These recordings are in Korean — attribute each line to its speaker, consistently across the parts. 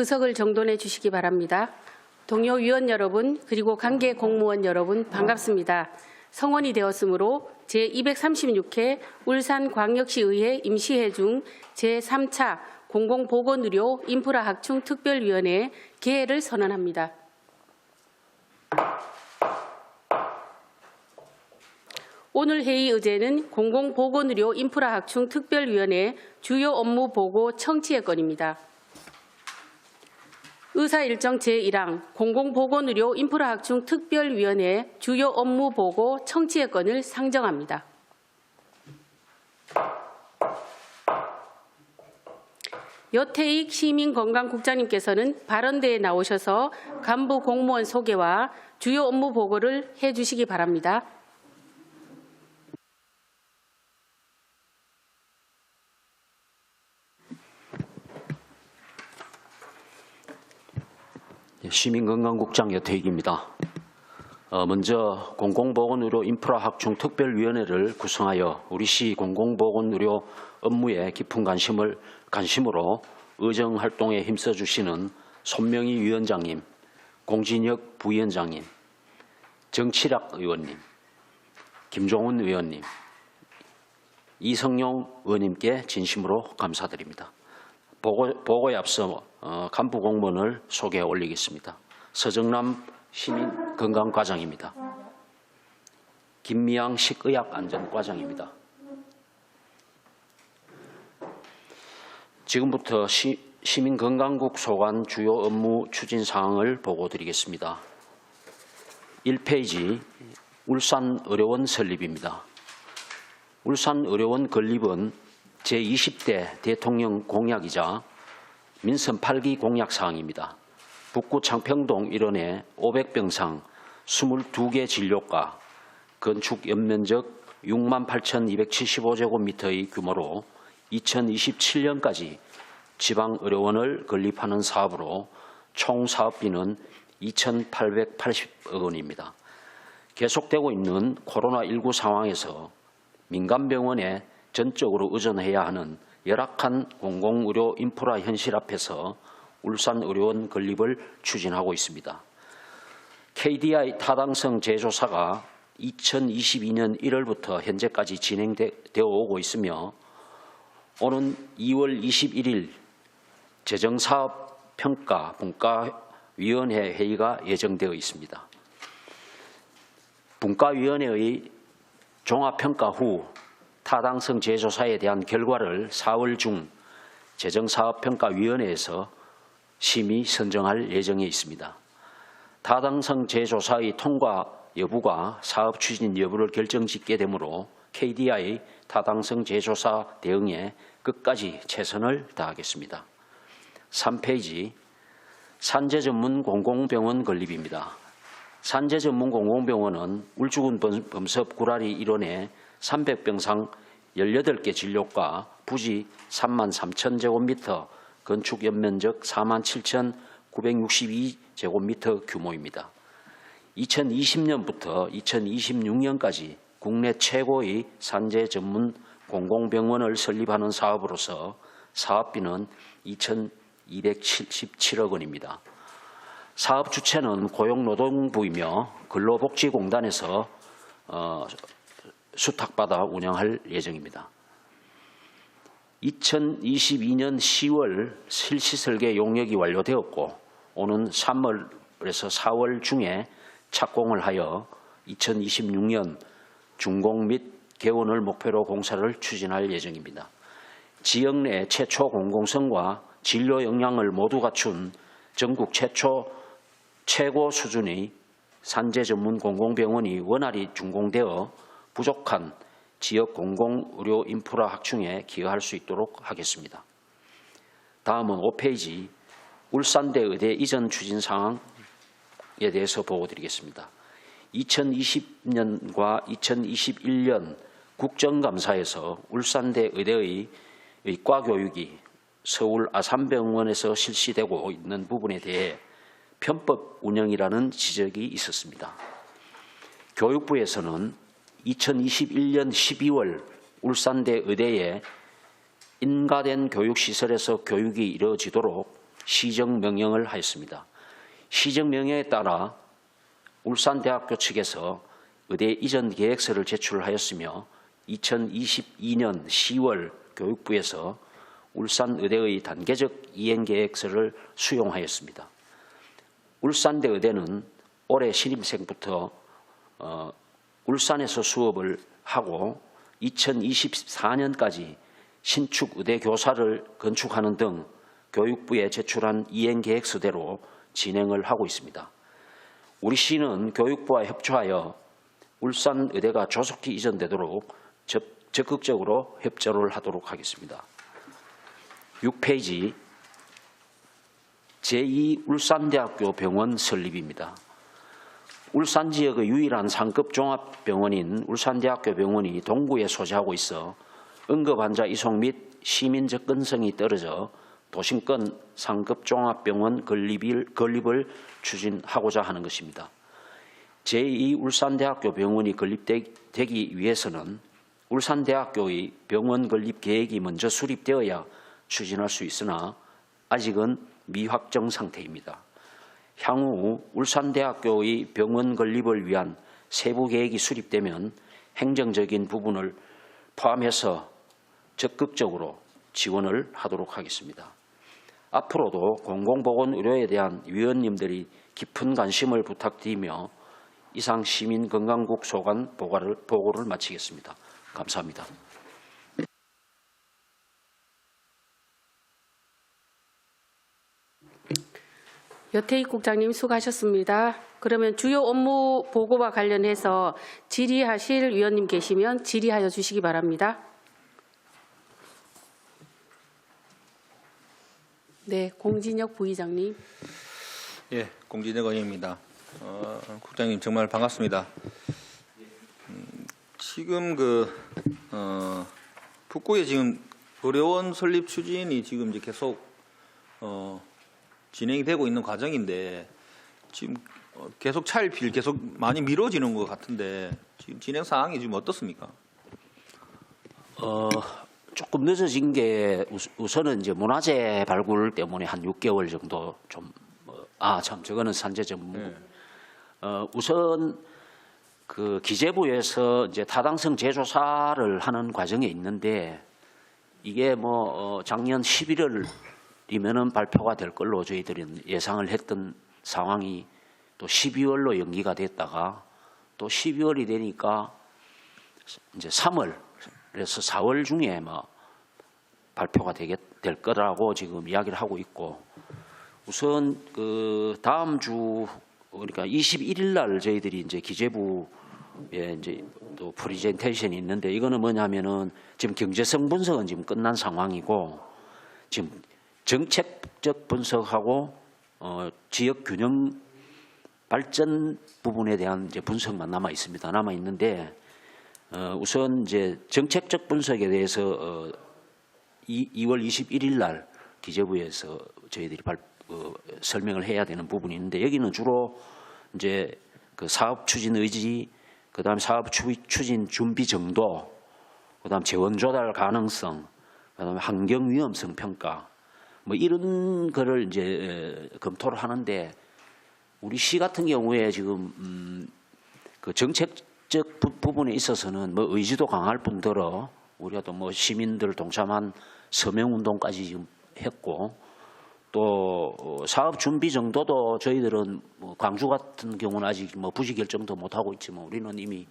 Speaker 1: 의석을 정돈해 주시기 바랍니다. 동료 위원 여러분 그리고 관계 공무원 여러분 반갑습니다. 성원이 되었으므로 제236회 울산광역시의회 임시회 중 제3차 공공보건의료 인프라학충 특별위원회 개회를 선언합니다. 오늘 회의 의제는 공공보건의료 인프라학충 특별위원회 주요 업무 보고 청취의 건입니다. 의사일정 제1항 공공보건의료 인프라학충 특별위원회 주요 업무 보고 청취의 건을 상정합니다. 여태익 시민건강국장님께서는 발언대에 나오셔서 간부 공무원 소개와 주요 업무 보고를 해주시기 바랍니다.
Speaker 2: 시민건강국장 여태익입니다. 먼저 공공보건의료 인프라학충 특별위원회를 구성하여 우리 시 공공보건의료 업무에 깊은 관심으로 의정활동에 힘써주시는 손명희 위원장님, 공진혁 부위원장님, 정치락 의원님, 김종훈 의원님, 이성용 의원님께 진심으로 감사드립니다. 보고에 앞서 간부 공무원을 소개해 올리겠습니다. 서정남 시민건강과장입니다. 김미양 식의학안전과장입니다. 지금부터 시민건강국 소관 주요 업무 추진 사항을 보고드리겠습니다. 1페이지 울산의료원 설립입니다. 울산의료원 건립은 제20대 대통령 공약이자 민선 8기 공약 사항입니다. 북구 창평동 일원에 500병상 22개 진료과 건축 연면적 68,275제곱미터의 규모로 2027년까지 지방의료원을 건립하는 사업으로 총 사업비는 2,880억 원입니다. 계속되고 있는 코로나19 상황에서 민간병원에 전적으로 의존해야 하는 열악한 공공의료 인프라 현실 앞에서 울산의료원 건립을 추진하고 있습니다. KDI 타당성 재조사가 2022년 1월부터 현재까지 진행되어 오고 있으며 오는 2월 21일 재정사업평가 분과위원회 회의가 예정되어 있습니다. 분과위원회의 종합평가 후 타당성 재조사에 대한 결과를 4월 중 재정사업평가위원회에서 심의 선정할 예정에 있습니다. 타당성 재조사의 통과 여부가 사업 추진 여부를 결정짓게 되므로 KDI 타당성 재조사 대응에 끝까지 최선을 다하겠습니다. 3페이지 산재 전문 공공병원 건립입니다. 산재 전문 공공병원은 울주군 범섭 구라리 일원에 300병상 18개 진료과 부지 33,000제곱미터, 건축 연면적 47,962제곱미터 규모입니다. 2020년부터 2026년까지 국내 최고의 산재 전문 공공병원을 설립하는 사업으로서 사업비는 2,277억 원입니다. 사업 주체는 고용노동부이며 근로복지공단에서 수탁받아 운영할 예정입니다. 2022년 10월 실시설계 용역이 완료되었고 오는 3월에서 4월 중에 착공을 하여 2026년 준공 및 개원을 목표로 공사를 추진할 예정입니다. 지역 내 최초 공공성과 진료 역량을 모두 갖춘 전국 최고 수준의 산재 전문 공공병원이 원활히 준공되어 부족한 지역 공공의료 인프라 확충에 기여할 수 있도록 하겠습니다. 다음은 5페이지 울산대 의대 이전 추진 상황에 대해서 보고드리겠습니다. 2020년과 2021년 국정감사에서 울산대 의대의 과교육이 서울 아산병원에서 실시되고 있는 부분에 대해 편법 운영이라는 지적이 있었습니다. 교육부에서는 2021년 12월 울산대 의대에 인가된 교육시설에서 교육이 이루어지도록 시정 명령을 하였습니다. 시정 명령에 따라 울산대학교 측에서 의대 이전 계획서를 제출하였으며 2022년 10월 교육부에서 울산의대의 단계적 이행 계획서를 수용하였습니다. 울산대 의대는 올해 신입생부터 울산에서 수업을 하고 2024년까지 신축 의대 교사를 건축하는 등 교육부에 제출한 이행 계획서대로 진행을 하고 있습니다. 우리 시는 교육부와 협조하여 울산의대가 조속히 이전되도록 적극적으로 협조를 하도록 하겠습니다. 6페이지 제2울산대학교 병원 설립입니다. 울산 지역의 유일한 상급 종합병원인 울산대학교 병원이 동구에 소재하고 있어 응급환자 이송 및 시민 접근성이 떨어져 도심권 상급 종합병원 건립을 추진하고자 하는 것입니다. 제2울산대학교 병원이 건립되기 위해서는 울산대학교의 병원 건립 계획이 먼저 수립되어야 추진할 수 있으나 아직은 미확정 상태입니다. 향후 울산대학교의 병원 건립을 위한 세부 계획이 수립되면 행정적인 부분을 포함해서 적극적으로 지원을 하도록 하겠습니다. 앞으로도 공공보건의료에 대한 위원님들이 깊은 관심을 부탁드리며 이상 시민건강국 소관 보고를 마치겠습니다. 감사합니다.
Speaker 1: 여태익 국장님 수고하셨습니다. 그러면 주요 업무 보고와 관련해서 질의하실 위원님 계시면 질의하여 주시기 바랍니다. 네, 공진혁 부의장님.
Speaker 3: 예, 공진혁 의원입니다. 국장님 정말 반갑습니다. 지금 북구에 지금 의료원 설립 추진이 지금 이제 계속 진행이 되고 있는 과정인데 지금 계속 차일피일 계속 많이 미뤄지는 것 같은데 지금 진행 상황이 지금 어떻습니까?
Speaker 2: 조금 늦어진 게 우선은 이제 문화재 발굴 때문에 한 6개월 정도 좀 참 저거는 산재 전문.
Speaker 3: 네.
Speaker 2: 우선 그 기재부에서 이제 타당성 재조사를 하는 과정에 있는데 이게 작년 11월이면은 발표가 될 걸로 저희들은 예상을 했던 상황이 또 12월로 연기가 됐다가 또 12월이 되니까 이제 3월 그래서 4월 중에 발표가 될 거라고 지금 이야기를 하고 있고 우선 그 다음 주 그러니까 21일 날 저희들이 이제 기재부에 이제 또 프레젠테이션이 있는데 이거는 뭐냐면은 지금 경제성 분석은 지금 끝난 상황이고 지금 정책적 분석하고 지역 균형 발전 부분에 대한 이제 분석만 남아 있습니다. 남아 있는데 우선 이제 정책적 분석에 대해서 2월 21일 날 기재부에서 저희들이 설명을 해야 되는 부분이 있는데 여기는 주로 이제 그 사업 추진 의지, 그다음에 사업 추진 준비 정도, 그다음 재원 조달 가능성, 그다음에 환경 위험성 평가 이런 거를 이제 검토를 하는데 우리 시 같은 경우에 지금 그 정책적 부분에 있어서는 의지도 강할 뿐더러 우리가 또 시민들 동참한 서명 운동까지 지금 했고 또 사업 준비 정도도 저희들은 광주 같은 경우는 아직 부지 결정도 못 하고 있지만 우리는 이미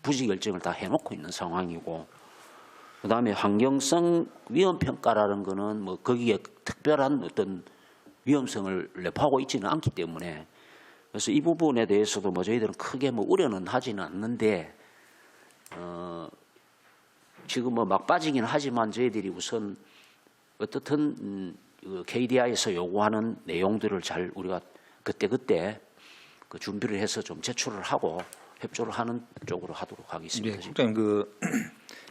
Speaker 2: 부지 결정을 다 해놓고 있는 상황이고 그다음에 환경성 위험 평가라는 거는 거기에 특별한 어떤 위험성을 내포하고 있지는 않기 때문에 그래서 이 부분에 대해서도 저희들은 크게 우려는 하지는 않는데 지금 막 빠지긴 하지만 저희들이 우선 어떻든 KDI에서 요구하는 내용들을 잘 우리가 그때 그 준비를 해서 좀 제출을 하고 협조를 하는 쪽으로 하도록 하겠습니다.
Speaker 3: 네, 국장님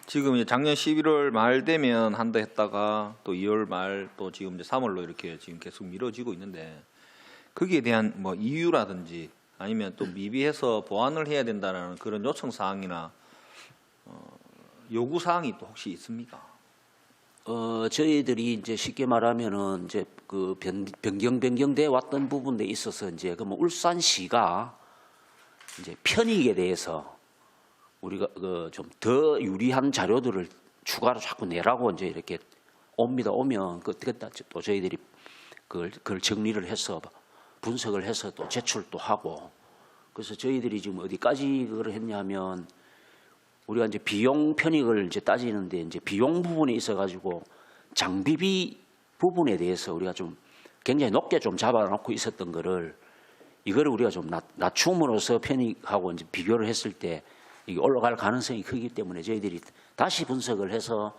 Speaker 3: 지금 이제 작년 11월 말 되면 한다 했다가 또 2월 말 또 지금 이제 3월로 이렇게 지금 계속 미뤄지고 있는데 거기에 대한 이유라든지 아니면 또 미비해서 보완을 해야 된다는 그런 요청 사항이나 요구 사항이 또 혹시 있습니까?
Speaker 2: 저희들이 이제 쉽게 말하면은 이제 그 변경돼 왔던 부분에 있어서 이제 그뭐 울산시가 이제 편익에 대해서 우리가 그 좀 더 유리한 자료들을 추가로 자꾸 내라고 이제 이렇게 오면 그때 또 저희들이 그걸 정리를 해서 분석을 해서 또 제출도 하고 그래서 저희들이 지금 어디까지 그걸 했냐면 우리가 이제 비용 편익을 이제 따지는데 이제 비용 부분에 있어 가지고 장비비 부분에 대해서 우리가 좀 굉장히 높게 좀 잡아놓고 있었던 거를 이거를 우리가 좀 낮춤으로써 편익하고 이제 비교를 했을 때 이게 올라갈 가능성이 크기 때문에 저희들이 다시 분석을 해서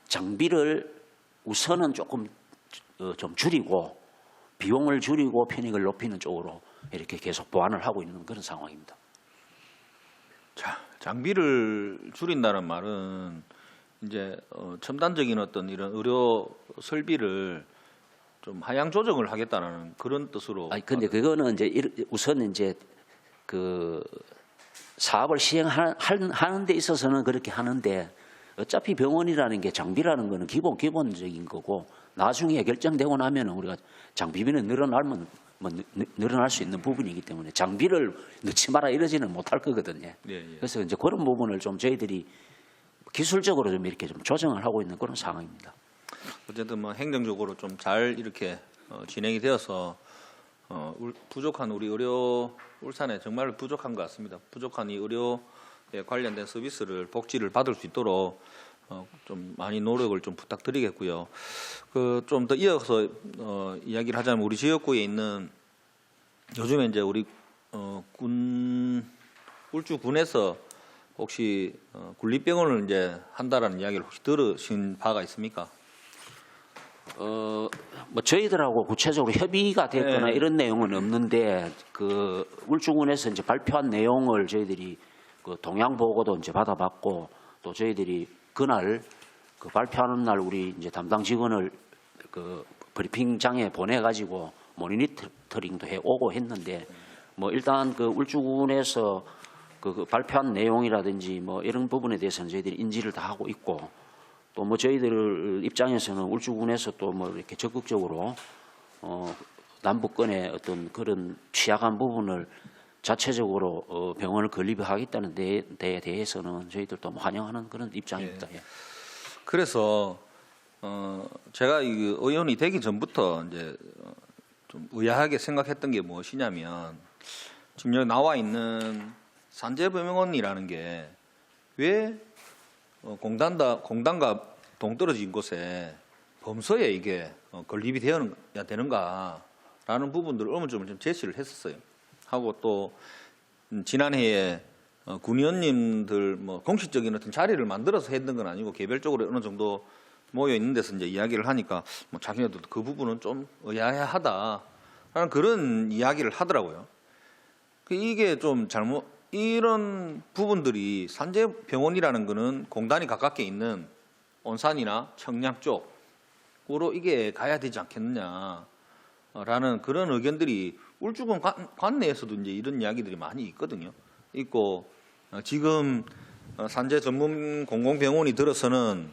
Speaker 2: 장비를 우선은 조금 좀 줄이고 비용을 줄이고 편익을 높이는 쪽으로 이렇게 계속 보완을 하고 있는 그런 상황입니다.
Speaker 3: 자, 장비를 줄인다는 말은 이제 첨단적인 어떤 이런 의료 설비를 좀 하향 조정을 하겠다는 그런 뜻으로.
Speaker 2: 아니 근데 그거는 이제 우선 이제 그 사업을 시행하는 데 있어서는 그렇게 하는데 어차피 병원이라는 게 장비라는 거는 기본적인 거고 나중에 결정되고 나면은 우리가 장비비는 늘어날 수 있는 부분이기 때문에 장비를 넣지 마라 이러지는 못할 거거든요.
Speaker 3: 예.
Speaker 2: 그래서 이제 그런 부분을 좀 저희들이 기술적으로 좀 이렇게 좀 조정을 하고 있는 그런 상황입니다.
Speaker 3: 어쨌든 뭐 행정적으로 좀 잘 이렇게 진행이 되어서 부족한 우리 의료 울산에 정말 부족한 것 같습니다. 부족한 이 의료에 관련된 서비스를 복지를 받을 수 있도록 좀 많이 노력을 좀 부탁드리겠고요. 그 좀 더 이어서 이야기를 하자면 우리 지역구에 있는 요즘에 이제 우리 울주군에서 혹시 군립병원을 이제 한다라는 이야기를 혹시 들으신 바가 있습니까?
Speaker 2: 뭐 저희들하고 구체적으로 협의가 됐거나
Speaker 3: 네.
Speaker 2: 이런 내용은 없는데 그 울주군에서 이제 발표한 내용을 저희들이 그 동향 보고도 이제 받아봤고 또 저희들이 그날 그 발표하는 날 우리 이제 담당 직원을 그 브리핑장에 보내가지고 모니터링도 해 오고 했는데 뭐 일단 그 울주군에서 그 발표한 내용이라든지 뭐 이런 부분에 대해서는 저희들이 인지를 다 하고 있고 또 뭐 저희들 입장에서는 울주군에서 또 뭐 이렇게 적극적으로 남북권의 어떤 그런 취약한 부분을 자체적으로 병원을 건립하겠다는 데에 대해서는 저희들도 뭐 환영하는 그런 입장입니다. 예.
Speaker 3: 그래서 제가 이 의원이 되기 전부터 이제 좀 의아하게 생각했던 게 무엇이냐면 지금 여기 나와 있는 산재병원이라는 게 왜 공단과 동떨어진 곳에 범서에 이게 건립이 되어야 되는가라는 부분들을 의문점을 좀 제시를 했었어요. 하고 또 지난해에 군의원님들 뭐 공식적인 어떤 자리를 만들어서 했던 건 아니고 개별적으로 어느 정도 모여 있는 데서 이제 이야기를 하니까 뭐 자기네들도 그 부분은 좀 의아해하다라는 그런 이야기를 하더라고요. 이게 좀 이런 부분들이 산재병원이라는 거는 공단이 가깝게 있는 온산이나 청량 쪽으로 이게 가야 되지 않겠느냐라는 그런 의견들이 울주군 관내에서도 이제 이런 이야기들이 많이 있거든요. 있고 지금 산재 전문 공공병원이 들어서는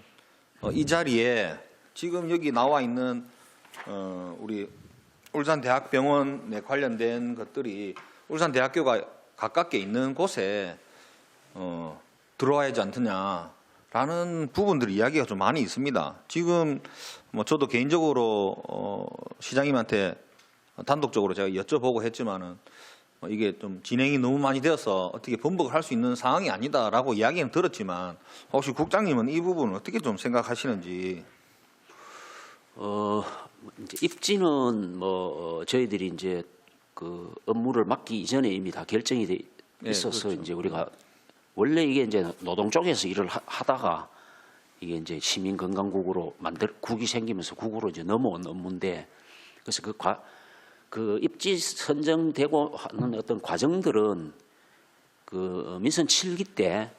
Speaker 3: 이 자리에 지금 여기 나와 있는 우리 울산대학병원에 관련된 것들이 울산대학교가 가깝게 있는 곳에 들어와야 하지 않느냐라는 부분들이 이야기가 좀 많이 있습니다. 지금 뭐 저도 개인적으로 시장님한테 단독적으로 제가 여쭤보고 했지만은 이게 좀 진행이 너무 많이 되어서 어떻게 번복을 할 수 있는 상황이 아니다라고 이야기는 들었지만 혹시 국장님은 이 부분을 어떻게 좀 생각하시는지?
Speaker 2: 이제 입지는 뭐 저희들이 이제 그 업무를 맡기 이전에 이미 다 결정이 돼 있어서
Speaker 3: 그렇죠.
Speaker 2: 이제 우리가 원래 이게 이제 노동 쪽에서 일을 하다가 이게 이제 시민건강국으로 국이 생기면서 국으로 이제 넘어온 업무인데 그래서 그 입지 선정되고 하는 어떤 과정들은 그 민선 7기 때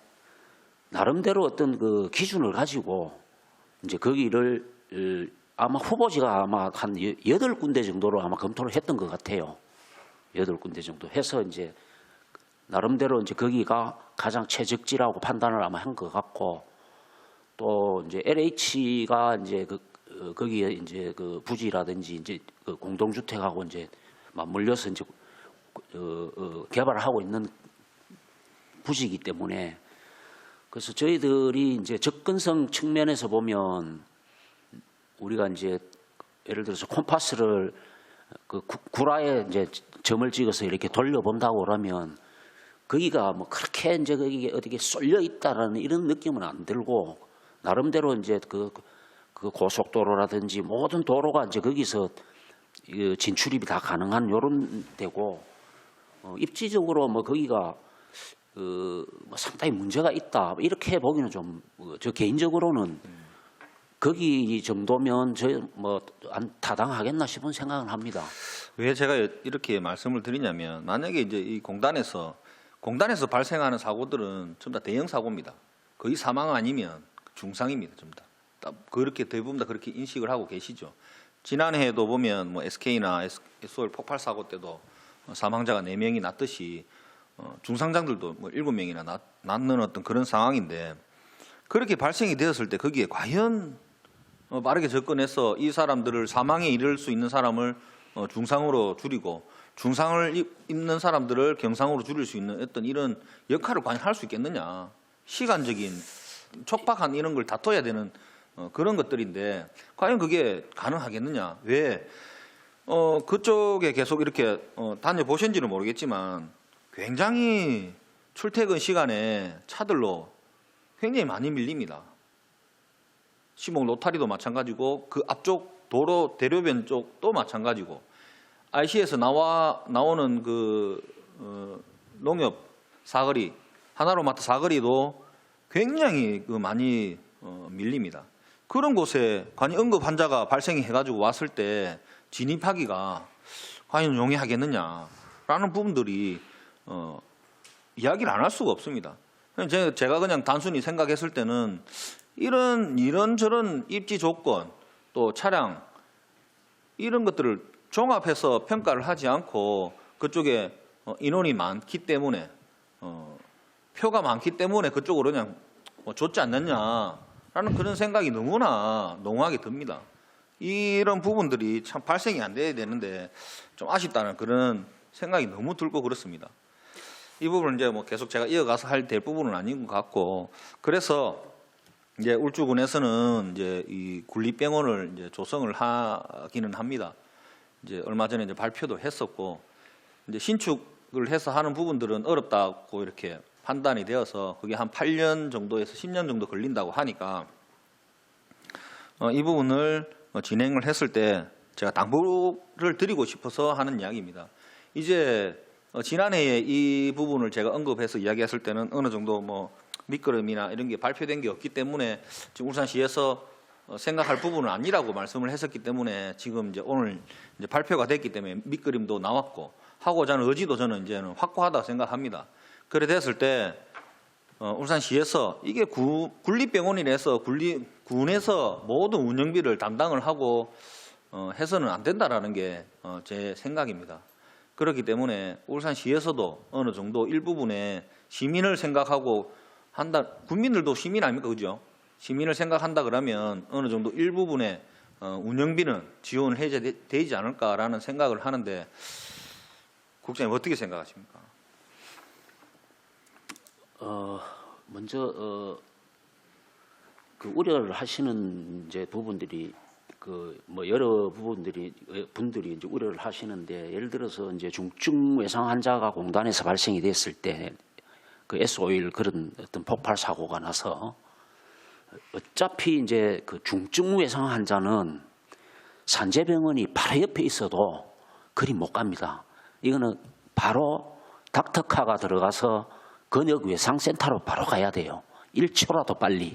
Speaker 2: 나름대로 어떤 그 기준을 가지고 이제 거기를 아마 후보지가 아마 한 8군데 정도로 아마 검토를 했던 것 같아요. 8군데 정도 해서 이제 나름대로 이제 거기가 가장 최적지라고 판단을 아마 한 것 같고 또 이제 LH가 이제 거기에 이제 그 부지라든지 이제 그 공동주택하고 이제 맞물려서 이제 개발을 하고 있는 부지이기 때문에 그래서 저희들이 이제 접근성 측면에서 보면 우리가 이제 예를 들어서 콤파스를 그 구라에 이제 점을 찍어서 이렇게 돌려본다고 그러면 거기가 뭐 그렇게 이제 거기에 어디게 쏠려 있다라는 이런 느낌은 안 들고 나름대로 이제 그 고속도로라든지 모든 도로가 이제 거기서 진출입이 다 가능한 요런 데고 입지적으로 뭐 거기가 뭐 상당히 문제가 있다 이렇게 보기는 좀 저 개인적으로는 거기 정도면 저 뭐 안 타당하겠나 싶은 생각은 합니다.
Speaker 3: 왜 제가 이렇게 말씀을 드리냐면 만약에 이제 이 공단에서 발생하는 사고들은 전부 다 대형 사고입니다. 거의 사망 아니면 중상입니다. 전부 다. 그렇게 대부분 다 그렇게 인식을 하고 계시죠. 지난해에도 보면 뭐 SK나 SOL 폭발 사고 때도 사망자가 4명이 났듯이 중상장들도 뭐 7명이나 낳는 어떤 그런 상황인데 그렇게 발생이 되었을 때 거기에 과연 빠르게 접근해서 이 사람들을 사망에 이를 수 있는 사람을 중상으로 줄이고 중상을 입는 사람들을 경상으로 줄일 수 있는 어떤 이런 역할을 과연 할 수 있겠느냐. 시간적인 촉박한 이런 걸 다퉈야 되는 그런 것들인데 과연 그게 가능하겠느냐. 왜? 그쪽에 계속 이렇게 다녀보신지는 모르겠지만 굉장히 출퇴근 시간에 차들로 굉장히 많이 밀립니다. 시목 로타리도 마찬가지고 그 앞쪽 도로 대로변 쪽도 마찬가지고 IC에서 나오는 그 농협 사거리 하나로마트 사거리도 굉장히 많이 밀립니다. 그런 곳에 과연 응급 환자가 발생해가지고 왔을 때 진입하기가 과연 용이하겠느냐라는 부분들이 이야기를 안 할 수가 없습니다. 제가 그냥 단순히 생각했을 때는 이런저런 입지 조건 또 차량 이런 것들을 종합해서 평가를 하지 않고 그쪽에 인원이 많기 때문에 표가 많기 때문에 그쪽으로 그냥 줬지 않느냐라는 그런 생각이 너무나 농후하게 듭니다. 이런 부분들이 참 발생이 안 돼야 되는데 좀 아쉽다는 그런 생각이 너무 들고 그렇습니다. 이 부분은 이제 뭐 계속 제가 이어가서 될 부분은 아닌 것 같고 그래서 이제 울주군에서는 이제 이 군립병원을 이제 조성을 하기는 합니다. 이제 얼마 전에 이제 발표도 했었고 이제 신축을 해서 하는 부분들은 어렵다고 이렇게 판단이 되어서 그게 한 8년 정도에서 10년 정도 걸린다고 하니까 이 부분을 진행을 했을 때 제가 당부를 드리고 싶어서 하는 이야기입니다. 이제 지난해에 이 부분을 제가 언급해서 이야기했을 때는 어느 정도 뭐 밑거름이나 이런 게 발표된 게 없기 때문에 지금 울산시에서 생각할 부분은 아니라고 말씀을 했었기 때문에 지금 이제 오늘 이제 발표가 됐기 때문에 밑그림도 나왔고 하고자 하는 의지도 저는 이제는 확고하다 생각합니다. 그래 됐을 때 울산시에서 이게 군립병원이라서 군에서 모든 운영비를 담당을 하고 해서는 안 된다라는 게 제 생각입니다. 그렇기 때문에 울산시에서도 어느 정도 일부분에 시민을 생각하고 한다. 국민들도 시민 아닙니까, 그죠? 시민을 생각한다 그러면 어느 정도 일부분의 운영비는 지원을 해야 되지 않을까라는 생각을 하는데 국장님 어떻게 생각하십니까?
Speaker 2: 먼저 그 우려를 하시는 이제 부분들이 그 뭐 여러 분들이 이제 우려를 하시는데 예를 들어서 이제 중증 외상 환자가 공단에서 발생이 됐을 때 그 S51 그런 어떤 폭발 사고가 나서 어차피 이제 그 중증 외상 환자는 산재병원이 바로 옆에 있어도 그리 못 갑니다. 이거는 바로 닥터카가 들어가서 근역 외상센터로 바로 가야 돼요. 1초라도 빨리.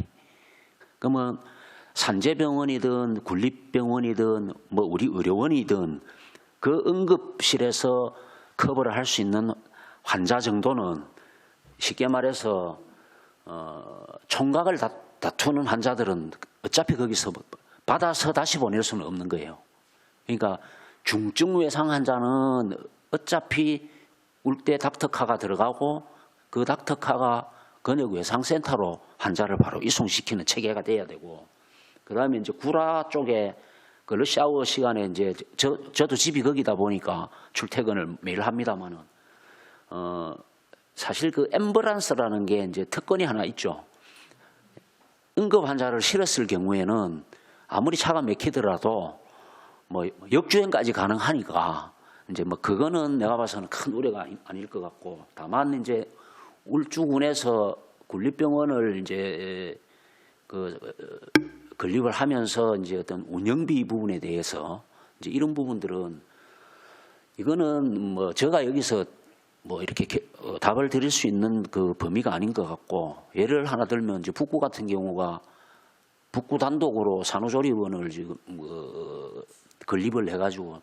Speaker 2: 그러면 산재병원이든 군립병원이든 뭐 우리 의료원이든 그 응급실에서 커버를 할 수 있는 환자 정도는 쉽게 말해서 총각을 다투는 환자들은 어차피 거기서 받아서 다시 보낼 수는 없는 거예요. 그러니까 중증 외상 환자는 어차피 울대 닥터카가 들어가고 그 닥터카가 근역 외상센터로 환자를 바로 이송시키는 체계가 돼야 되고 그다음에 이제 구라 쪽에 그 러시아워 시간에 이제 저도 집이 거기다 보니까 출퇴근을 매일 합니다만은 사실 그 앰뷸런스라는 게 이제 특권이 하나 있죠. 응급 환자를 실었을 경우에는 아무리 차가 막히더라도 뭐 역주행까지 가능하니까 이제 뭐 그거는 내가 봐서는 큰 우려가 아닐 것 같고, 다만 이제 울주군에서 군립병원을 이제 건립을 하면서 이제 어떤 운영비 부분에 대해서 이제 이런 부분들은 이거는 뭐 제가 여기서 뭐 이렇게 답을 드릴 수 있는 그 범위가 아닌 것 같고, 예를 하나 들면 이제 북구 같은 경우가 북구 단독으로 산후조리원을 지금 건립을 해가지고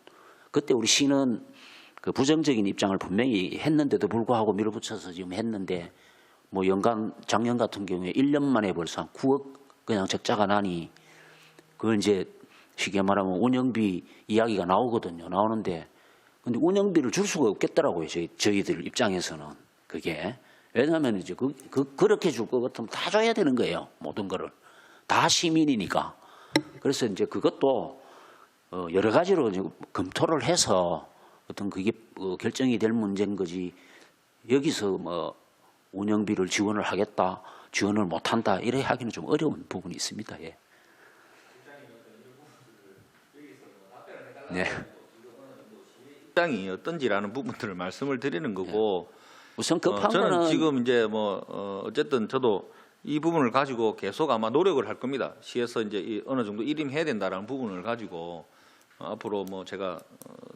Speaker 2: 그때 우리 시는 그 부정적인 입장을 분명히 했는데도 불구하고 밀어붙여서 지금 했는데, 뭐 연간 작년 같은 경우에 1년 만에 벌써 한 9억 그냥 적자가 나니, 그걸 이제 쉽게 말하면 운영비 이야기가 나오는데, 근데 운영비를 줄 수가 없겠더라고요. 저희들 입장에서는 그게. 왜냐하면 이제 그렇게 줄 것 같으면 다 줘야 되는 거예요. 모든 거를. 다 시민이니까. 그래서 이제 그것도 여러 가지로 이제 검토를 해서 어떤 그게 결정이 될 문제인 거지, 여기서 뭐 운영비를 지원을 하겠다, 지원을 못한다 이래 하기는 좀 어려운 부분이 있습니다. 예. 네.
Speaker 3: 입장이 어떤지라는 부분들을 말씀을 드리는 거고,
Speaker 2: 우선 급한
Speaker 3: 저는
Speaker 2: 거는
Speaker 3: 지금 이제 뭐 어쨌든 저도 이 부분을 가지고 계속 아마 노력을 할 겁니다. 시에서 이제 어느 정도 일임해야 된다라는 부분을 가지고 앞으로 뭐 제가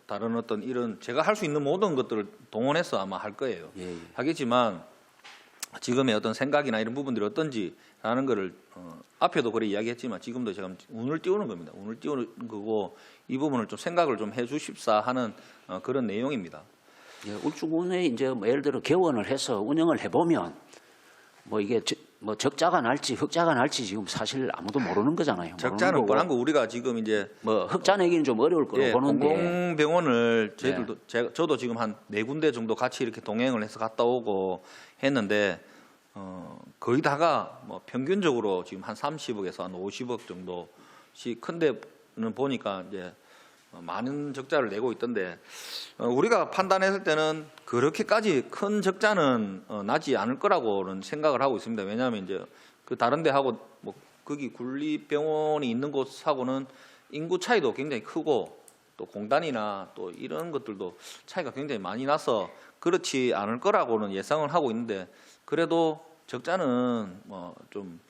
Speaker 3: 다른 어떤 이런 제가 할 수 있는 모든 것들을 동원해서 아마 할 거예요.
Speaker 2: 예.
Speaker 3: 하겠지만 지금의 어떤 생각이나 이런 부분들이 어떤지라는 거를 앞에도 그래 이야기했지만 지금도 제가 운을 띄우는 겁니다. 운을 띄우는 거고, 이 부분을 좀 생각을 좀 해주십사 하는 그런 내용입니다.
Speaker 2: 예, 울주군에 이제 뭐 예를 들어 개원을 해서 운영을 해보면 뭐 이게 뭐 적자가 날지 흑자가 날지 지금 사실 아무도 모르는 거잖아요.
Speaker 3: 적자는 뻔한 거 우리가 지금 이제
Speaker 2: 뭐 흑자 내기는 좀 어려울 거로
Speaker 3: 예,
Speaker 2: 보는데,
Speaker 3: 공공병원을 저희들도 저도 지금 한 4군데 정도 같이 이렇게 동행을 해서 갔다 오고 했는데 거의 다가 뭐 평균적으로 지금 한 30억에서 한 50억 정도씩, 큰 데는 보니까 이제 많은 적자를 내고 있던데, 우리가 판단했을 때는 그렇게까지 큰 적자는 나지 않을 거라고는 생각을 하고 있습니다. 왜냐하면 이제 그 다른 데하고 뭐 거기 군립병원이 있는 곳하고는 인구 차이도 굉장히 크고, 또 공단이나 또 이런 것들도 차이가 굉장히 많이 나서 그렇지 않을 거라고는 예상을 하고 있는데, 그래도 적자는 뭐 좀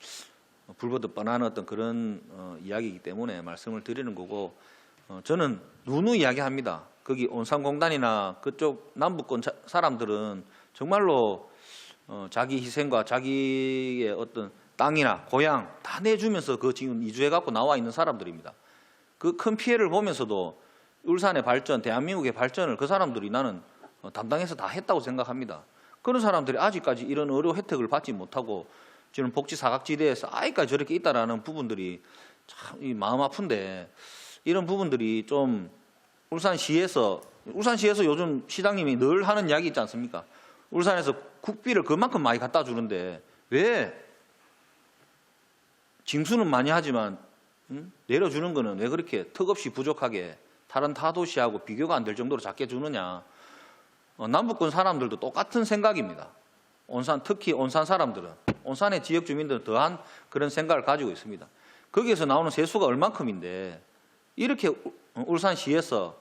Speaker 3: 불보듯 뻔한 어떤 그런 이야기이기 때문에 말씀을 드리는 거고, 저는 누누이 이야기합니다. 거기 온산공단이나 그쪽 남부권 사람들은 정말로 자기 희생과 자기의 어떤 땅이나 고향 다 내주면서 그 지금 이주해 갖고 나와 있는 사람들입니다. 그 큰 피해를 보면서도 울산의 발전, 대한민국의 발전을 그 사람들이 나는 담당해서 다 했다고 생각합니다. 그런 사람들이 아직까지 이런 의료 혜택을 받지 못하고 지금 복지 사각지대에서 아직까지 저렇게 있다라는 부분들이 참 마음 아픈데, 이런 부분들이 좀 울산시에서 요즘 시장님이 늘 하는 이야기 있지 않습니까? 울산에서 국비를 그만큼 많이 갖다 주는데 왜 징수는 많이 하지만 내려주는 거는 왜 그렇게 턱없이 부족하게 다른 타 도시하고 비교가 안 될 정도로 작게 주느냐. 남부권 사람들도 똑같은 생각입니다. 특히 온산 사람들은, 온산의 지역 주민들은 더한 그런 생각을 가지고 있습니다. 거기에서 나오는 세수가 얼만큼인데 이렇게 울산시에서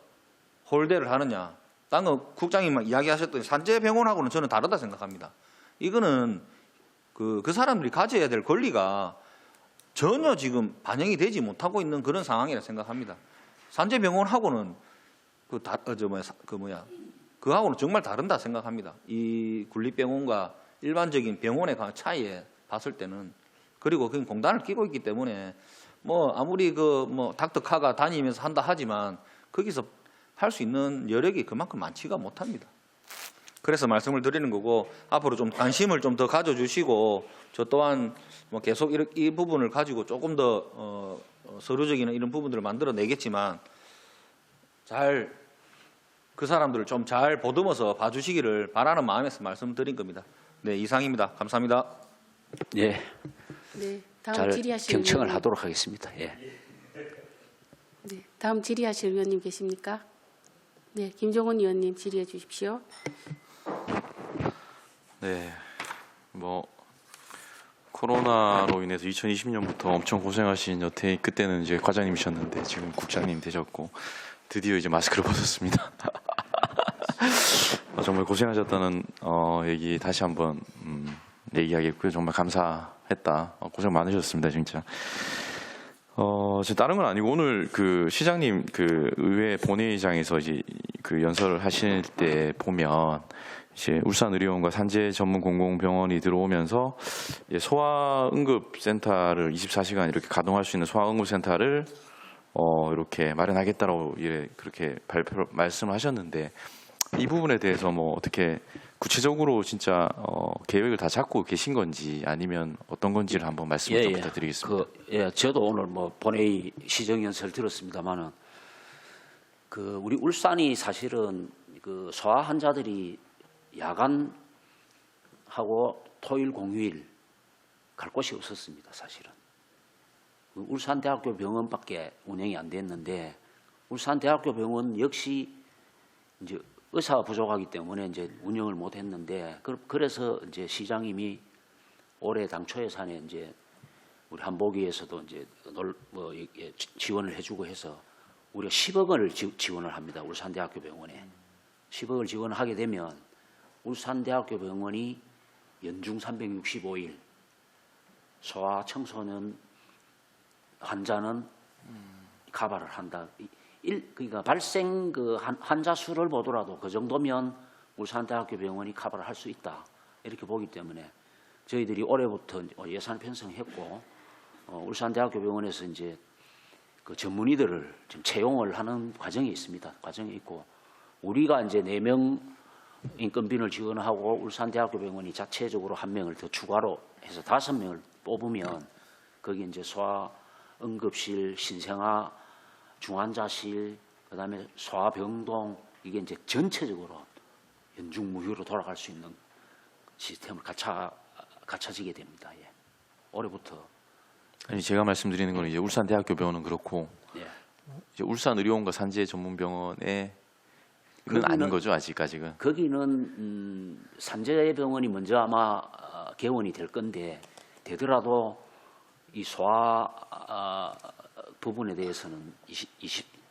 Speaker 3: 홀대를 하느냐. 방금 국장님 이야기하셨던 산재병원하고는 저는 다르다 생각합니다. 이거는 그 사람들이 가져야 될 권리가 전혀 지금 반영이 되지 못하고 있는 그런 상황이라 생각합니다. 산재병원하고는 그하고는 정말 다른다 생각합니다. 이 군립병원과 일반적인 병원의 차이에 봤을 때는, 그리고 그냥 공단을 끼고 있기 때문에 뭐 아무리 닥터카가 다니면서 한다 하지만 거기서 할 수 있는 여력이 그만큼 많지가 못합니다. 그래서 말씀을 드리는 거고, 앞으로 좀 관심을 좀 더 가져주시고, 저 또한 뭐 계속 이 부분을 가지고 조금 더 서류적인 이런 부분들을 만들어내겠지만 잘 그 사람들을 좀 잘 보듬어서 봐주시기를 바라는 마음에서 말씀드린 겁니다. 네, 이상입니다. 감사합니다.
Speaker 2: 예.
Speaker 1: 네. 다음
Speaker 2: 잘
Speaker 1: 질의하실
Speaker 2: 경청을
Speaker 1: 의원님.
Speaker 2: 하도록 하겠습니다. 예.
Speaker 1: 네, 다음 질의하실 의원님 계십니까? 네, 김종원 의원님 질의해 주십시오.
Speaker 4: 네, 뭐 코로나로 인해서 2020년부터 엄청 고생하신 여태 그때는 이제 과장님이셨는데 지금 국장님 되셨고 드디어 이제 마스크를 벗었습니다. 정말 고생하셨다는 얘기 다시 한번 얘기하겠고요. 정말 감사했다. 고생 많으셨습니다, 진짜. 지금 다른 건 아니고 오늘 그 시장님 그 의회 본회의장에서 이제 그 연설을 하실 때 보면 이제 울산의료원과 산재전문공공병원이 들어오면서 이제 소아응급센터를 24시간 이렇게 가동할 수 있는 소아응급센터를 이렇게 마련하겠다고 그렇게 말씀을 하셨는데 이 부분에 대해서 뭐 어떻게 구체적으로 진짜 계획을 다 잡고 계신 건지 아니면 어떤 건지를 한번 말씀을 좀 부탁드리겠습니다.
Speaker 2: 저도 오늘 뭐 본회의 시정연설 들었습니다만은 그 우리 울산이 사실은 그 소아 환자들이 야간하고 토일 공휴일 갈 곳이 없었습니다. 사실은 그 울산대학교 병원밖에 운영이 안 됐는데 울산대학교 병원 역시 이제 의사가 부족하기 때문에 이제 운영을 못 했는데 그래서 이제 시장님이 올해 당초 예산에 이제 우리 한보기에서도 이제 지원을 해주고 해서 우리가 10억 원을 지원을 합니다. 울산대학교 병원에 10억을 지원하게 되면 울산대학교 병원이 연중 365일 소아 청소년 환자는 커버를 한다. 그러니까 발생 그 환자 수를 보더라도 그 정도면 울산대학교 병원이 커버를 할 수 있다. 이렇게 보기 때문에 저희들이 올해부터 예산 편성했고 울산대학교 병원에서 이제 그 전문의들을 지금 채용을 하는 과정이 있습니다. 과정이 있고 우리가 이제 4명 인건비를 지원하고 울산대학교 병원이 자체적으로 1명을 더 추가로 해서 5명을 뽑으면 거기 이제 소아응급실, 신생아 중환자실, 그다음에 소아병동 이게 이제 전체적으로 연중무휴로 돌아갈 수 있는 시스템을 갖춰지게 됩니다. 예. 올해부터.
Speaker 4: 아니 제가 말씀드리는 건 이제 울산대학교 병원은 그렇고
Speaker 2: 예.
Speaker 4: 이제 울산의료원과 산재전문병원에 는 아닌 거죠 아직까지는.
Speaker 2: 거기는 산재병원이 먼저 아마 개원이 될 건데 되더라도 이 소아 부분에 대해서는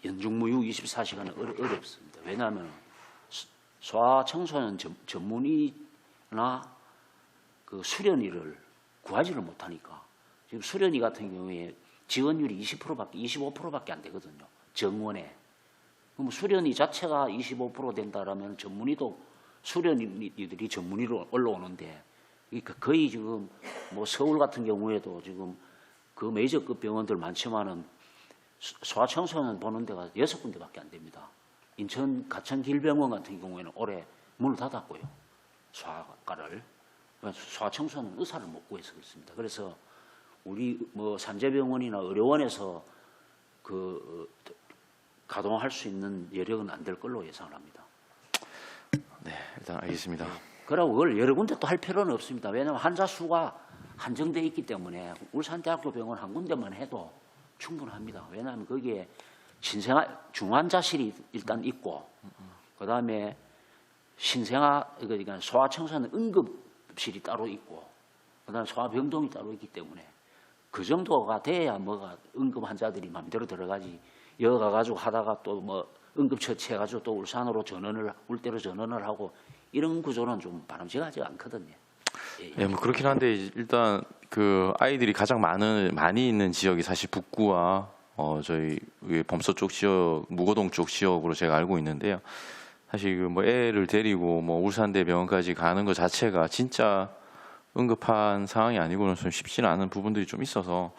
Speaker 2: 연중무휴 24시간은 어렵습니다. 왜냐하면 소아 청소년 전문의나 그 수련의를 구하지를 못하니까 지금 수련의 같은 경우에 지원율이 25%밖에 안 되거든요. 정원에. 그럼 수련의 자체가 25% 된다라면 전문의도 수련의들이 전문의로 올라오는데 그러니까 거의 지금 뭐 서울 같은 경우에도 지금 그 메이저급 병원들 많지만은 소아청소년 보는 데가 6군데밖에 안 됩니다. 인천 가천길병원 같은 경우에는 올해 문을 닫았고요. 소아과를. 소아청소년 의사를 못 구해서 그렇습니다. 그래서 우리 뭐 산재병원이나 의료원에서 그 가동할 수 있는 여력은 안 될 걸로 예상을 합니다.
Speaker 4: 네, 일단 알겠습니다.
Speaker 2: 그러고 그걸 여러 군데 또 할 필요는 없습니다. 왜냐하면 환자 수가 한정되어 있기 때문에 울산대학교 병원 한 군데만 해도 충분합니다. 왜냐하면 거기에 중환자실이 일단 있고 그다음에 그러니까 소아청소년 응급실이 따로 있고 그다음에 소아병동이 따로 있기 때문에 그 정도가 돼야 뭐가 응급 환자들이 마음대로 들어가지 여기 가가지고 하다가 또 뭐 응급처치해가지고 또 울대로 전원을 하고 이런 구조는 좀 바람직하지 않거든요.
Speaker 4: 예, 뭐 그렇긴 한데 일단 그 아이들이 가장 많이 있는 지역이 사실 북구와 저희 범서 쪽 지역, 무거동 쪽 지역으로 제가 알고 있는데요. 사실 그 뭐 애를 데리고 뭐 울산대 병원까지 가는 것 자체가 진짜 응급한 상황이 아니고는 좀 쉽지는 않은 부분들이 좀 있어서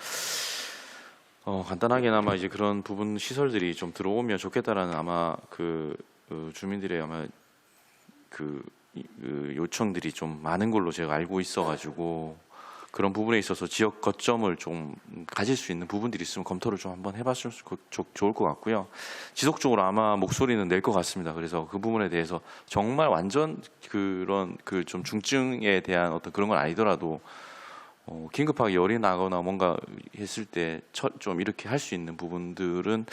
Speaker 4: 간단하게나마 이제 그런 부분 시설들이 좀 들어오면 좋겠다라는 아마 그 주민들의 아마 그 요청들이 좀 많은 걸로 제가 알고 있어가지고 그런 부분에 있어서 지역 거점을 좀 가질 수 있는 부분들이 있으면 검토를 좀 한번 해봤으면 좋을 것 같고요. 지속적으로 아마 목소리는 낼 것 같습니다. 그래서 그 부분에 대해서 정말 완전 그런 그 좀 중증에 대한 어떤 그런 건 아니더라도 긴급하게 열이 나거나 뭔가 했을 때 좀 이렇게 할 수 있는 부분들은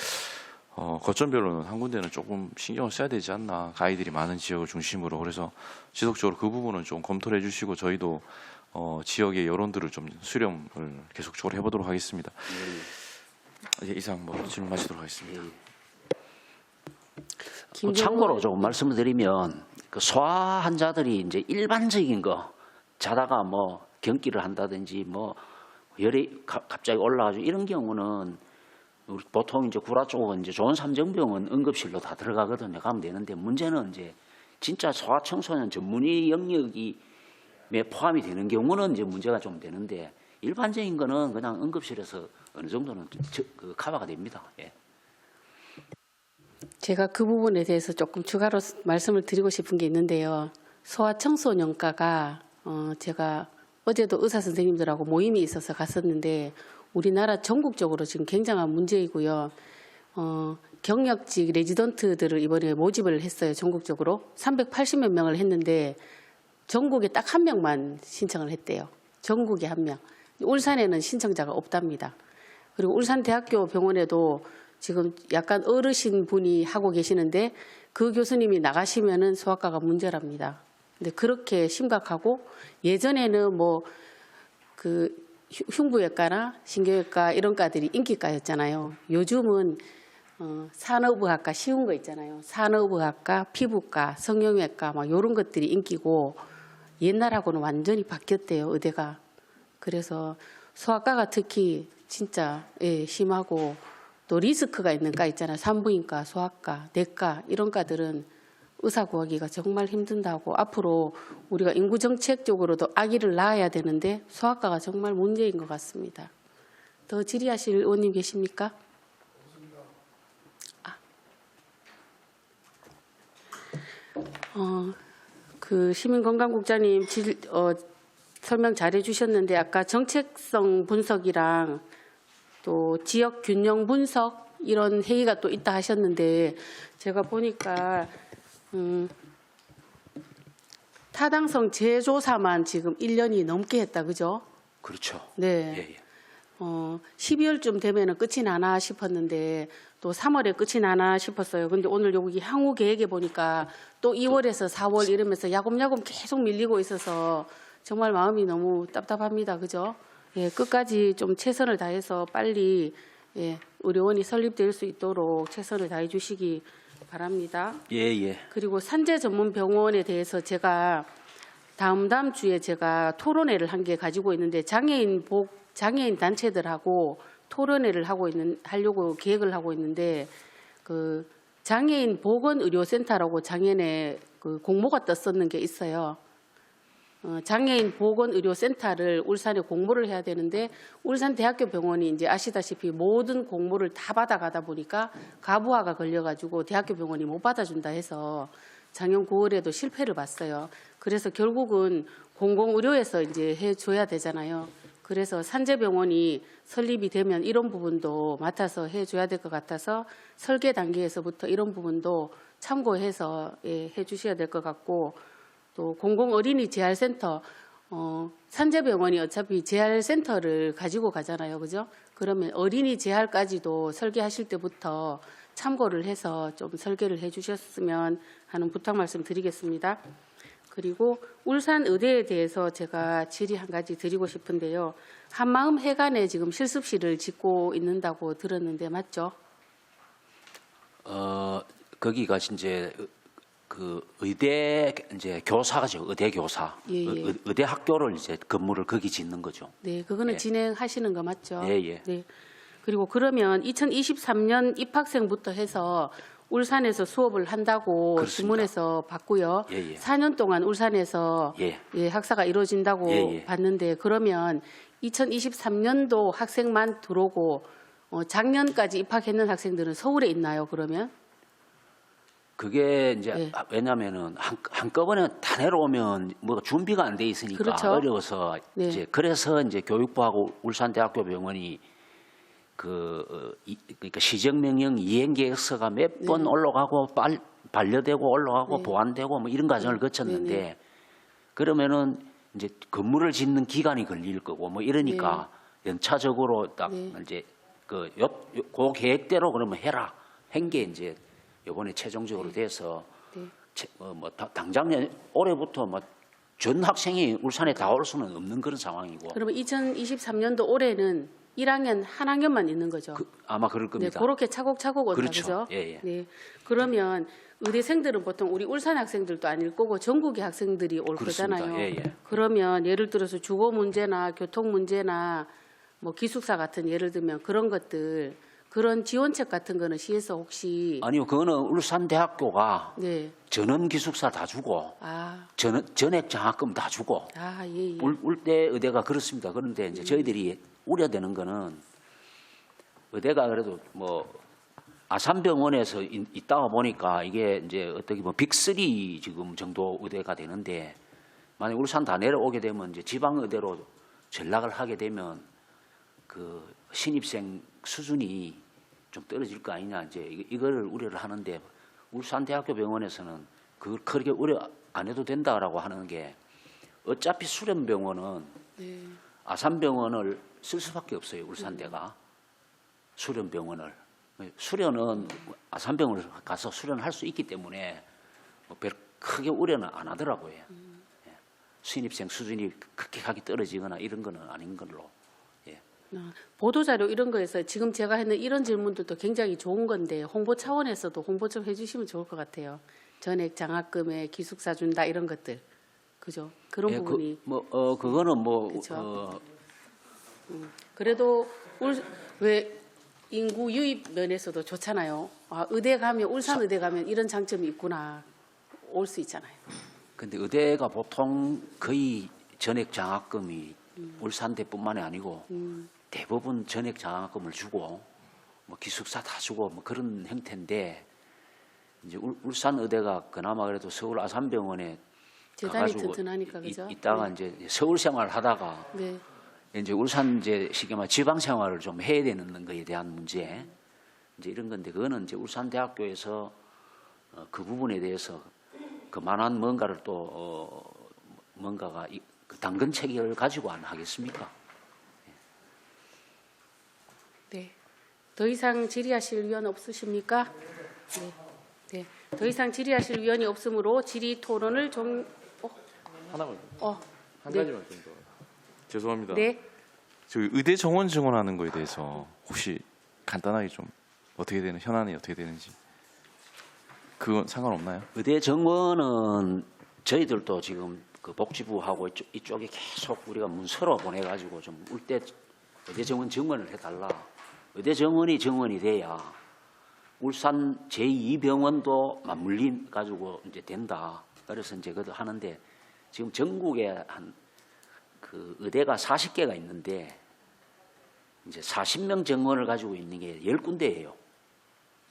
Speaker 4: 거점별로는 한 군데는 조금 신경을 써야 되지 않나. 아이들이 많은 지역을 중심으로. 그래서 지속적으로 그 부분은 좀 검토를 해주시고 저희도 지역의 여론들을 좀 수렴을 계속적으로 해보도록 하겠습니다. 예, 이상 질문 마치도록 하겠습니다.
Speaker 2: 참고로 조금 말씀을 드리면 그 소아 환자들이 이제 일반적인 거 자다가 뭐 경기를 한다든지 뭐 열이 갑자기 올라가지고 이런 경우는 우리 보통 이제 구라 쪽은 이제 좋은 삼정병원 응급실로 다 들어가거든요. 가면 되는데 문제는 이제 진짜 소아청소년 전문의 영역이 포함이 되는 경우는 이제 문제가 좀 되는데 일반적인 거는 그냥 응급실에서 어느 정도는 커버가 됩니다. 예.
Speaker 1: 제가 그 부분에 대해서 조금 추가로 말씀을 드리고 싶은 게 있는데요. 소아청소년과가 제가 어제도 의사 선생님들하고 모임이 있어서 갔었는데 우리나라 전국적으로 지금 굉장한 문제이고요. 경력직 레지던트들을 이번에 모집을 했어요. 전국적으로 380몇 명을 했는데 전국에 딱 한 명만 신청을 했대요. 전국에 한 명. 울산에는 신청자가 없답니다. 그리고 울산대학교 병원에도 지금 약간 어르신 분이 하고 계시는데 그 교수님이 나가시면은 소아과가 문제랍니다. 근데 그렇게 심각하고 예전에는 뭐 그 흉부외과나 신경외과 이런 과들이 인기과였잖아요. 요즘은 산업의학과 쉬운 거 있잖아요. 산업의학과, 피부과, 성형외과 막 이런 것들이 인기고 옛날하고는 완전히 바뀌었대요. 의대가. 그래서 소아과가 특히 진짜 심하고 또 리스크가 있는 과 있잖아요. 산부인과, 소아과, 내과 이런 과들은 의사 구하기가 정말 힘든다고 앞으로 우리가 인구 정책 쪽으로도 아기를 낳아야 되는데 소아과가 정말 문제인 것 같습니다. 더 질의하실 의원님 계십니까? 그 시민건강국장님 설명 잘해 주셨는데 아까 정책성 분석이랑 또 지역 균형 분석 이런 회의가 또 있다 하셨는데 제가 보니까 타당성 재조사만 지금 1년이 넘게 했다, 그죠?
Speaker 2: 그렇죠.
Speaker 1: 네.
Speaker 2: 예, 예.
Speaker 1: 12월쯤 되면은 끝이 나나 싶었는데 또 3월에 끝이 나나 싶었어요. 근데 오늘 여기 향후 계획에 보니까 또 2월에서 4월 이러면서 야금야금 계속 밀리고 있어서 정말 마음이 너무 답답합니다, 그죠? 예, 끝까지 좀 최선을 다해서 빨리 우리 의원이 설립될 수 있도록 최선을 다해 주시기 바랍니다.
Speaker 2: 예, 예.
Speaker 1: 그리고 산재 전문 병원에 대해서 제가 다음 주에 제가 토론회를 한 개 가지고 있는데 장애인 단체들하고 토론회를 하려고 계획을 하고 있는데 그 장애인 보건의료센터라고 작년에 그 공모가 떴었는 게 있어요. 장애인 보건의료센터를 울산에 공모를 해야 되는데 울산대학교 병원이 이제 아시다시피 모든 공모를 다 받아가다 보니까 가부화가 걸려가지고 대학교 병원이 못 받아준다 해서 작년 9월에도 실패를 봤어요. 그래서 결국은 공공의료에서 이제 해줘야 되잖아요. 그래서 산재병원이 설립이 되면 이런 부분도 맡아서 해줘야 될 것 같아서 설계 단계에서부터 이런 부분도 참고해서 해주셔야 될 것 같고 또 공공어린이 재활센터 산재병원이 어차피 재활센터를 가지고 가잖아요. 그죠? 그러면 어린이 재활까지도 설계하실 때부터 참고를 해서 좀 설계를 해 주셨으면 하는 부탁 말씀 드리겠습니다. 그리고 울산 의대에 대해서 제가 질의 한 가지 드리고 싶은데요. 한마음 해관에 지금 실습실을 짓고 있는다고 들었는데 맞죠?
Speaker 2: 거기가 이제 그 의대 이제 교사죠. 의대 교사.
Speaker 1: 예, 예.
Speaker 2: 의대 학교를 이제 건물을 거기 짓는 거죠.
Speaker 1: 네, 그거는
Speaker 2: 예.
Speaker 1: 진행하시는 거 맞죠?
Speaker 2: 예, 예.
Speaker 1: 네. 그리고 그러면 2023년 입학생부터 해서 울산에서 수업을 한다고
Speaker 2: 그렇습니다.
Speaker 1: 신문에서 봤고요.
Speaker 2: 예, 예.
Speaker 1: 4년 동안 울산에서
Speaker 2: 예.
Speaker 1: 학사가 이루어진다고
Speaker 2: 예, 예.
Speaker 1: 봤는데 그러면 2023년도 학생만 들어오고 작년까지 입학했는 학생들은 서울에 있나요? 그러면?
Speaker 2: 그게 이제
Speaker 1: 예.
Speaker 2: 왜냐면은 한꺼번에 다 내려오면 뭐 준비가 안 돼 있으니까
Speaker 1: 그렇죠.
Speaker 2: 어려워서
Speaker 1: 네.
Speaker 2: 이제 그래서 이제 교육부하고 울산대학교 병원이 그러니까 시정명령 이행 계획서가 몇 번 올라가고 반려되고 올라가고
Speaker 1: 네.
Speaker 2: 보완되고 뭐 이런 과정을 거쳤는데
Speaker 1: 네.
Speaker 2: 그러면은 이제 건물을 짓는 기간이 걸릴 거고 뭐 이러니까 연차적으로 딱
Speaker 1: 네.
Speaker 2: 이제 그 계획대로 그러면 해라 한 게 이제 이번에 최종적으로 돼서
Speaker 1: 네.
Speaker 2: 당장 올해부터 뭐 전 학생이 울산에 다 올 수는 없는 그런 상황이고
Speaker 1: 그러면 2023년도 올해는 1학년 한 학년만 있는 거죠.
Speaker 2: 아마 그럴
Speaker 1: 네,
Speaker 2: 겁니다.
Speaker 1: 그렇게 차곡차곡 온다
Speaker 2: 그렇죠.
Speaker 1: 그죠?
Speaker 2: 예, 예.
Speaker 1: 네. 그러면 의대생들은 보통 우리 울산 학생들도 아닐 거고 전국의 학생들이 올
Speaker 2: 그렇습니다.
Speaker 1: 거잖아요.
Speaker 2: 예, 예.
Speaker 1: 그러면 예를 들어서 주거 문제나 교통 문제나 뭐 기숙사 같은 예를 들면 그런 것들 그런 지원책 같은 거는 시에서 혹시
Speaker 2: 아니요, 그거는 울산대학교가
Speaker 1: 네.
Speaker 2: 전원 기숙사 다 주고 전액 장학금 다 주고
Speaker 1: 예.
Speaker 2: 울대 의대가 그렇습니다. 그런데 이제 저희들이 우려되는 거는 의대가 그래도 뭐 아산병원에서 있다가 보니까 이게 이제 어떻게 보면 빅3 지금 정도 의대가 되는데 만약 울산 다 내려오게 되면 이제 지방 의대로 전락을 하게 되면 그 신입생 수준이 좀 떨어질 거 아니냐 이제 이걸 우려를 하는데 울산대학교 병원에서는 그걸 크게 우려 안 해도 된다라고 하는 게 어차피 수련병원은
Speaker 1: 네.
Speaker 2: 아산병원을 쓸 수밖에 없어요. 울산대가 수련병원을 수련은 아산병원을 가서 수련할 수 있기 때문에 뭐 별 크게 우려는 안 하더라고요. 예. 신입생 수준이 급격하게 떨어지거나 이런 거는 아닌 걸로.
Speaker 1: 보도자료 이런 거에서 지금 제가 했는 이런 질문들도 굉장히 좋은 건데 홍보 차원에서도 홍보 좀 해주시면 좋을 것 같아요. 전액 장학금에 기숙사 준다 이런 것들, 그죠? 그런
Speaker 2: 예,
Speaker 1: 부분이.
Speaker 2: 그거는 뭐
Speaker 1: 그쵸. 그래도 왜 인구 유입 면에서도 좋잖아요. 아, 의대 가면 울산 의대 가면 이런 장점이 있구나 올 수 있잖아요.
Speaker 2: 근데 의대가 보통 거의 전액 장학금이 울산대뿐만이 아니고 대부분 전액 장학금을 주고 뭐 기숙사 다 주고 뭐 그런 형태인데 이제 울산 의대가 그나마 그래도 서울 아산병원에
Speaker 1: 재단이
Speaker 2: 가가지고
Speaker 1: 튼튼하니까 그죠?
Speaker 2: 있다가 이제 서울 생활을 하다가
Speaker 1: 네.
Speaker 2: 이제 울산 이제 쉽게 말 지방 생활을 좀 해야 되는 거에 대한 문제 이제 이런 건데 그거는 이제 울산대학교에서 그 부분에 대해서 그만한 뭔가를 또 뭔가가 그 당근 체계를 가지고 안 하겠습니까?
Speaker 1: 네. 더 이상 질의하실 위원 없으십니까? 네. 네. 더 이상 질의하실 위원이 없으므로 질의 토론을
Speaker 4: 하나만 한
Speaker 1: 네.
Speaker 4: 가지만 좀 더. 죄송합니다.
Speaker 1: 네.
Speaker 4: 저기 의대 정원 증원하는 거에 대해서 혹시 간단하게 좀 어떻게 되는 현안이 어떻게 되는지 그건 상관없나요?
Speaker 2: 의대 정원은 저희들도 지금 그 복지부하고 이쪽에 계속 우리가 문서로 보내가지고 좀 울대 의대 정원 증원을 해달라. 의대 정원이 돼야 울산 제2병원도 맞물림 가지고 이제 된다. 그래서 이제 그것도 하는데 지금 전국에 한 그 의대가 40개가 있는데 이제 40명 정원을 가지고 있는 게 10군데예요.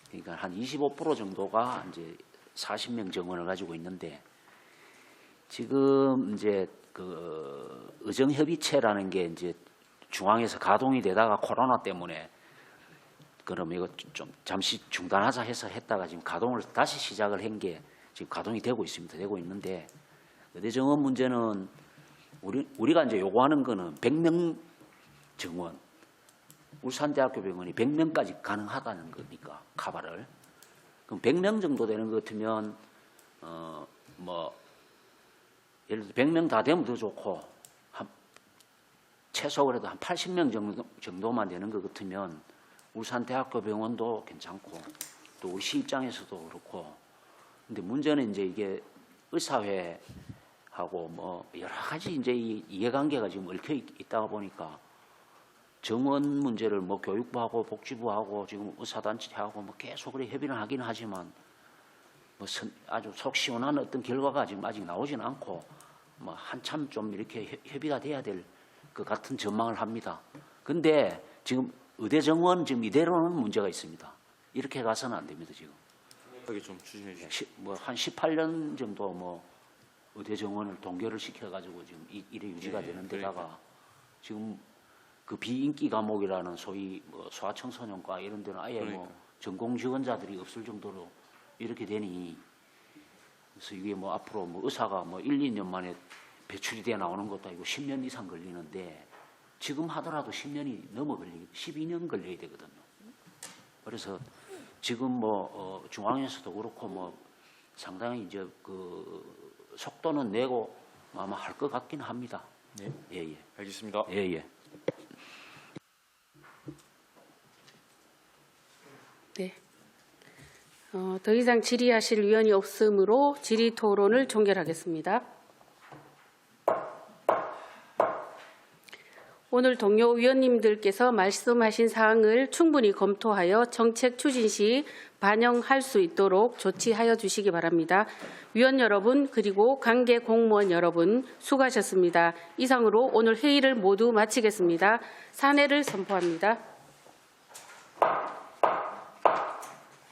Speaker 2: 그러니까 한 25% 정도가 이제 40명 정원을 가지고 있는데 지금 이제 그 의정협의체라는 게 이제 중앙에서 가동이 되다가 코로나 때문에 그럼 이거 좀 잠시 중단하자 해서 했다가 지금 가동을 다시 시작을 한 게 지금 가동이 되고 있습니다. 되고 있는데 의대 정원 문제는 우리가 이제 요구하는 거는 100명 정원. 울산대학교 병원이 100명까지 가능하다는 거니까 카바를. 그럼 100명 정도 되는 것 같으면 뭐 예를 들어 100명 다 되면 더 좋고 최소 그래도 한 80명 정도만 되는 것 같으면 울산대학교 병원도 괜찮고 또 우리 시 입장에서도 그렇고 근데 문제는 이제 이게 의사회하고 뭐 여러 가지 이제 이 이해관계가 지금 얽혀 있다가 보니까 정원 문제를 뭐 교육부하고 복지부하고 지금 의사단체하고 뭐 계속 그래 협의를 하긴 하지만 뭐 아주 속 시원한 어떤 결과가 지금 아직 나오진 않고 뭐 한참 좀 이렇게 협의가 돼야 될 것 같은 전망을 합니다. 근데 지금 의대 정원 지금 이대로는 문제가 있습니다. 이렇게 가서는 안 됩니다 지금.
Speaker 4: 여기 좀 추진해 주시죠.
Speaker 2: 뭐한 18년 정도 뭐 의대 정원을 동결을 시켜가지고 지금 이래 유지가 되는 데다가 지금 그 비인기 과목이라는 소위 뭐 소아청소년과 이런 데는 아예 뭐 전공 지원자들이 없을 정도로 이렇게 되니 그래서 이게 뭐 앞으로 뭐 의사가 뭐 1, 2년 만에 배출이 돼 나오는 것도 아니고 10년 이상 걸리는데 지금 하더라도 10년이 넘어 12년 걸려야 되거든요. 그래서 지금 뭐 중앙에서도 그렇고 뭐 상당히 이제 그 속도는 내고 아마 할 것 같긴 합니다.
Speaker 4: 네.
Speaker 2: 예, 예.
Speaker 4: 알겠습니다.
Speaker 2: 예, 예.
Speaker 1: 네. 더 이상 질의하실 위원이 없으므로 질의 토론을 종결하겠습니다. 오늘 동료 위원님들께서 말씀하신 사항을 충분히 검토하여 정책 추진 시 반영할 수 있도록 조치하여 주시기 바랍니다. 위원 여러분 그리고 관계 공무원 여러분 수고하셨습니다. 이상으로 오늘 회의를 모두 마치겠습니다. 산회를 선포합니다.